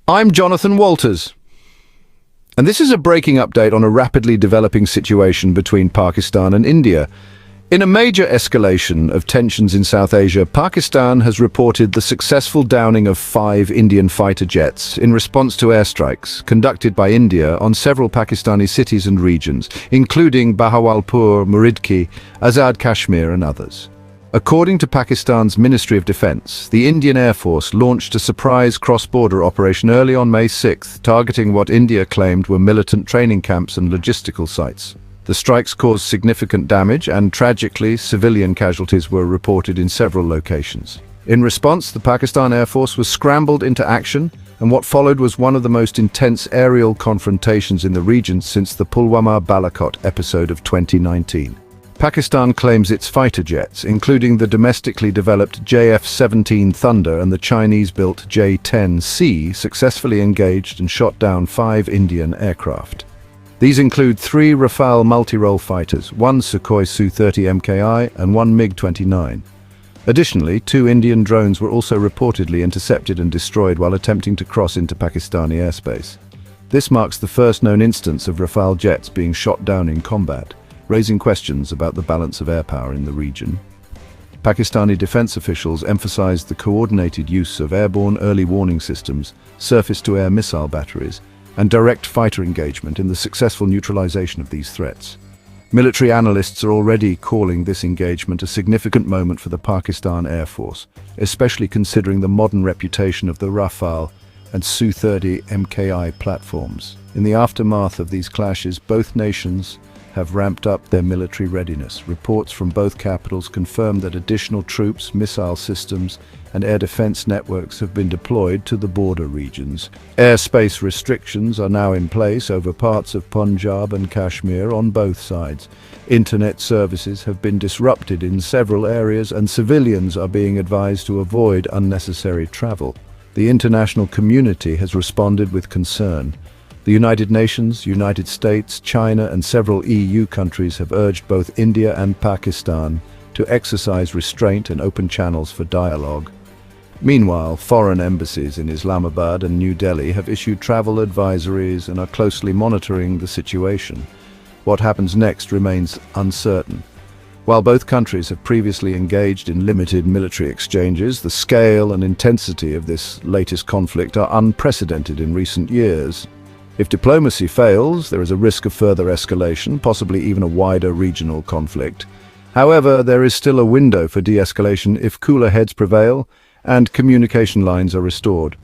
I'm Jonathan Walters, and this is a breaking update on a rapidly developing situation between Pakistan and India. In a major escalation of tensions in South Asia, Pakistan has reported the successful downing of 5 Indian fighter jets in response to airstrikes conducted by India on several Pakistani cities and regions, including Bahawalpur, Muridki, Azad Kashmir and others. According to Pakistan's Ministry of Defence, the Indian Air Force launched a surprise cross-border operation early on May 6, targeting what India claimed were militant training camps and logistical sites. The strikes caused significant damage and, tragically, civilian casualties were reported in several locations. In response, the Pakistan Air Force was scrambled into action, and what followed was one of the most intense aerial confrontations in the region since the Pulwama Balakot episode of 2019. Pakistan claims its fighter jets, including the domestically developed JF-17 Thunder and the Chinese-built J-10C, successfully engaged and shot down 5 Indian aircraft. These include 3 Rafale multi-role fighters, 1 Sukhoi Su-30 MKI and 1 MiG-29. Additionally, 2 Indian drones were also reportedly intercepted and destroyed while attempting to cross into Pakistani airspace. This marks the first known instance of Rafale jets being shot down in combat, raising questions about the balance of air power in the region. Pakistani defense officials emphasized the coordinated use of airborne early warning systems, surface-to-air missile batteries, and direct fighter engagement in the successful neutralization of these threats. Military analysts are already calling this engagement a significant moment for the Pakistan Air Force, especially considering the modern reputation of the Rafale and Su-30 MKI platforms. In the aftermath of these clashes, both nations have ramped up their military readiness. Reports from both capitals confirm that additional troops, missile systems, and air defense networks have been deployed to the border regions. Airspace restrictions are now in place over parts of Punjab and Kashmir on both sides. Internet services have been disrupted in several areas, and civilians are being advised to avoid unnecessary travel. The international community has responded with concern. The United Nations, United States, China, and several EU countries have urged both India and Pakistan to exercise restraint and open channels for dialogue. Meanwhile, foreign embassies in Islamabad and New Delhi have issued travel advisories and are closely monitoring the situation. What happens next remains uncertain. While both countries have previously engaged in limited military exchanges, the scale and intensity of this latest conflict are unprecedented in recent years. If diplomacy fails, there is a risk of further escalation, possibly even a wider regional conflict. However, there is still a window for de-escalation if cooler heads prevail and communication lines are restored.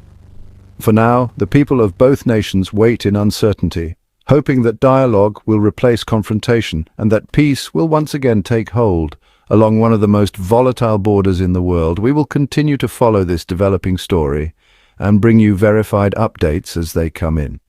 For now, the people of both nations wait in uncertainty, hoping that dialogue will replace confrontation and that peace will once again take hold along one of the most volatile borders in the world. We will continue to follow this developing story and bring you verified updates as they come in.